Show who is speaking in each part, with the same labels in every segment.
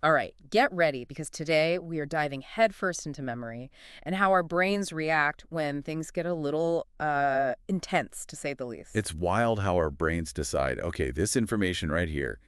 Speaker 1: All right, get ready because today we are diving headfirst into memory and how our brains react when things get a little intense, to say the least.
Speaker 2: It's wild how our brains decide, okay, this information right here,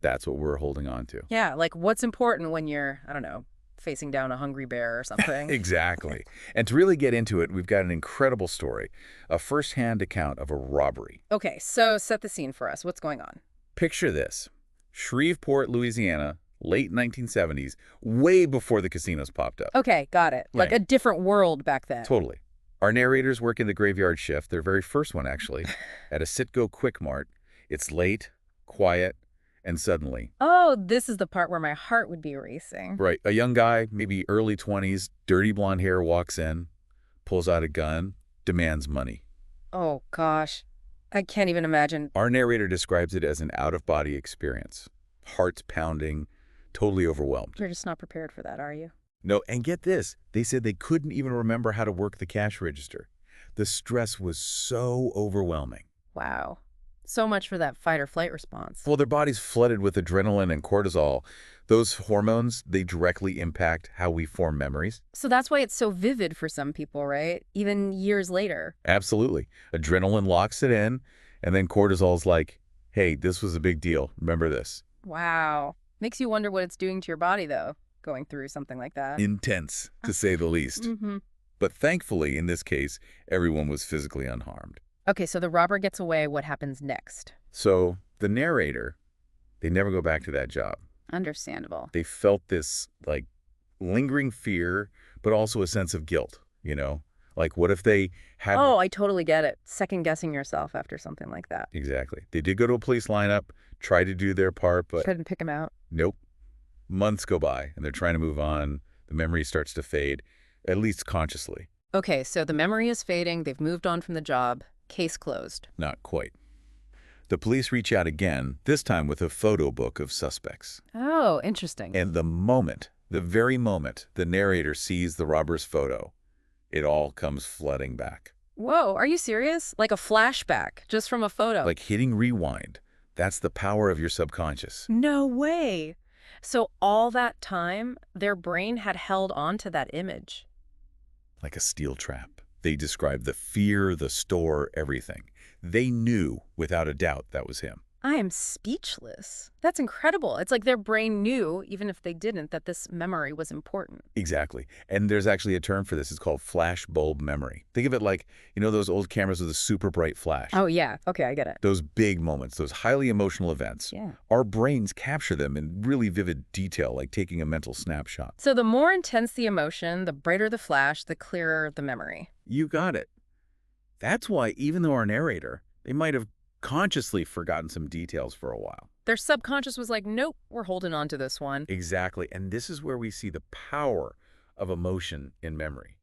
Speaker 2: that's what we're holding on to.
Speaker 1: Yeah, like what's important when you're, I don't know, facing down a hungry bear or something.
Speaker 2: Exactly. And to really get into it, we've got an incredible story, a first-hand account of a robbery.
Speaker 1: Okay, so set the scene for us. What's going on?
Speaker 2: Picture this. Shreveport, Louisiana, late 1970s, way before the casinos popped up.
Speaker 1: Okay, got it. Like
Speaker 2: Right.
Speaker 1: a different world back then.
Speaker 2: Totally. Our narrators work in the graveyard shift, their very first one actually, at a Citgo Quick Mart. It's late, quiet, and suddenly,
Speaker 1: Oh, this is the part where my heart would be racing.
Speaker 2: right, a young guy, maybe early 20s, dirty blonde hair, walks in, pulls out a gun, demands money.
Speaker 1: Oh, gosh. I can't even imagine.
Speaker 2: Our narrator describes it as an out-of-body experience. Hearts pounding, totally overwhelmed.
Speaker 1: You're just not prepared for that, are you?
Speaker 2: No, and get this, they said they couldn't even remember how to work the cash register. The stress was so overwhelming.
Speaker 1: Wow. So much for that fight or flight response.
Speaker 2: Well, their bodies flooded with adrenaline and cortisol. Those hormones, they directly impact how we form memories.
Speaker 1: So that's why it's so vivid for some people, right? Even years later.
Speaker 2: Absolutely. Adrenaline locks it in, and then cortisol's like, hey, this was a big deal. Remember this.
Speaker 1: Wow. Makes you wonder what it's doing to your body, though, going through something like that.
Speaker 2: Intense, to say the least.
Speaker 1: Mm-hmm.
Speaker 2: But thankfully, in this case, everyone was physically unharmed.
Speaker 1: Okay, so the robber gets away. What happens next?
Speaker 2: So the narrator, they never go back to that job.
Speaker 1: Understandable.
Speaker 2: They felt this, like, lingering fear, but also a sense of guilt, you know? Like, what if they had...
Speaker 1: Oh, I totally get it. Second guessing yourself after something like that.
Speaker 2: Exactly. They did go to a police lineup, try to do their part, but
Speaker 1: Couldn't pick him out.
Speaker 2: nope. Months go by, and they're trying to move on. The memory starts to fade, at least consciously.
Speaker 1: Okay, so the memory is fading. They've moved on from the job. Case closed.
Speaker 2: Not quite. The police reach out again, this time with a photo book of suspects.
Speaker 1: Oh, interesting.
Speaker 2: And the very moment, the narrator sees the robber's photo, it all comes flooding back.
Speaker 1: Whoa, are you serious? Like a flashback, just from a photo?
Speaker 2: Like hitting rewind. That's the power of your subconscious.
Speaker 1: No way. So all that time, their brain had held on to that image.
Speaker 2: Like a steel trap. They describe the fear, the store, everything. They knew, without a doubt, that was him.
Speaker 1: I am speechless. That's incredible. It's like their brain knew, even if they didn't, that this memory was important.
Speaker 2: Exactly. And there's actually a term for this. It's called flash bulb memory. Think of it like, you know, those old cameras with a super bright flash.
Speaker 1: Oh, yeah. Okay, I get it.
Speaker 2: Those big moments, those highly emotional events.
Speaker 1: Yeah.
Speaker 2: Our brains capture them in really vivid detail, like taking a mental snapshot.
Speaker 1: So the more intense the emotion, the brighter the flash, the clearer the memory.
Speaker 2: You got it. That's why even though our narrator, they might have consciously forgotten some details for a while.
Speaker 1: Their subconscious was like, nope, we're holding on to this one.
Speaker 2: Exactly. And this is where we see the power of emotion in memory.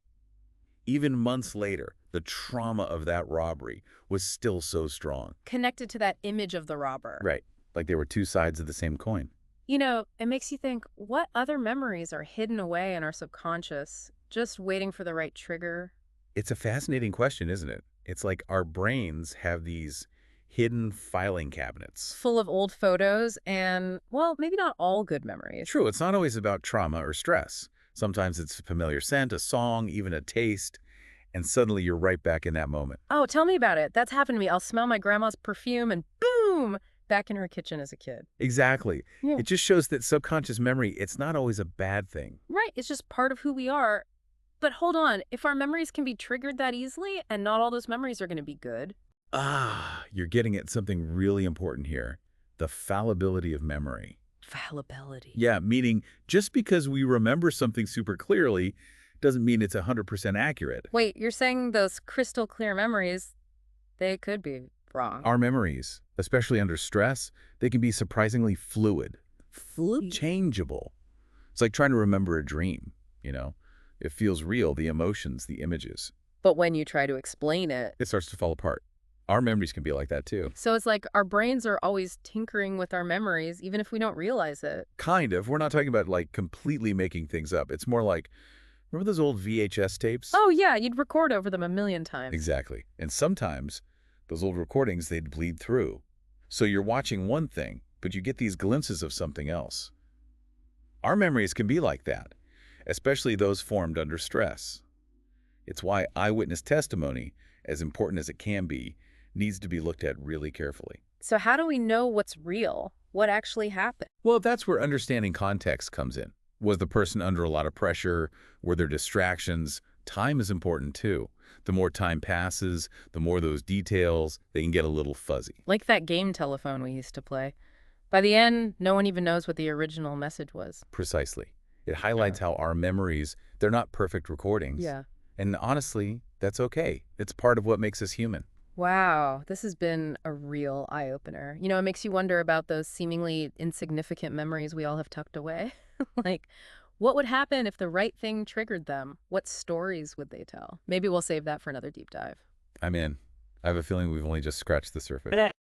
Speaker 2: Even months later, the trauma of that robbery was still so strong.
Speaker 1: Connected to that image of the robber.
Speaker 2: Right. Like they were two sides of the same coin.
Speaker 1: You know, it makes you think, what other memories are hidden away in our subconscious, just waiting for the right trigger?
Speaker 2: It's a fascinating question, isn't it? It's like our brains have these hidden filing cabinets.
Speaker 1: Full of old photos and, well, maybe not all good memories.
Speaker 2: True, it's not always about trauma or stress. Sometimes it's a familiar scent, a song, even a taste, and suddenly you're right back in that moment.
Speaker 1: Oh, tell me about it. That's happened to me. I'll smell my grandma's perfume and boom, back in her kitchen as a kid.
Speaker 2: Exactly.
Speaker 1: Yeah.
Speaker 2: It just shows that subconscious memory, it's not always a bad thing.
Speaker 1: Right, it's just part of who we are. But hold on, if our memories can be triggered that easily, and not all those memories are going to be good.
Speaker 2: Ah, you're getting at something really important here. The fallibility of memory.
Speaker 1: Fallibility.
Speaker 2: Yeah, meaning just because we remember something super clearly doesn't mean it's 100% accurate.
Speaker 1: Wait, you're saying those crystal clear memories, they could be wrong.
Speaker 2: Our memories, especially under stress, they can be surprisingly fluid, changeable. It's like trying to remember a dream, you know? It feels real, the emotions, the images.
Speaker 1: But when you try to explain it,
Speaker 2: It starts to fall apart. Our memories can be like that too.
Speaker 1: so it's like our brains are always tinkering with our memories, even if we don't realize it.
Speaker 2: Kind of. We're not talking about like completely making things up. It's more like, remember those old VHS tapes?
Speaker 1: Oh yeah, you'd record over them a million times.
Speaker 2: Exactly. And sometimes those old recordings, they'd bleed through. So you're watching one thing, but you get these glimpses of something else. Our memories can be like that, especially those formed under stress. It's why eyewitness testimony, as important as it can be, needs to be looked at really carefully.
Speaker 1: So how do we know what's real? What actually happened?
Speaker 2: Well, that's where understanding context comes in. Was the person under a lot of pressure? Were there distractions? Time is important too. The more time passes, the more those details, they can get a little fuzzy.
Speaker 1: Like that game telephone we used to play. By the end, no one even knows what the original message was.
Speaker 2: Precisely. It highlights how our memories, they're not perfect recordings.
Speaker 1: Yeah.
Speaker 2: And honestly, that's okay. It's part of what makes us human.
Speaker 1: Wow, this has been a real eye-opener. It makes you wonder about those seemingly insignificant memories we all have tucked away. Like, what would happen if the right thing triggered them? What stories would they tell? Maybe we'll save that for another deep dive.
Speaker 2: I'm in. I have a feeling we've only just scratched the surface.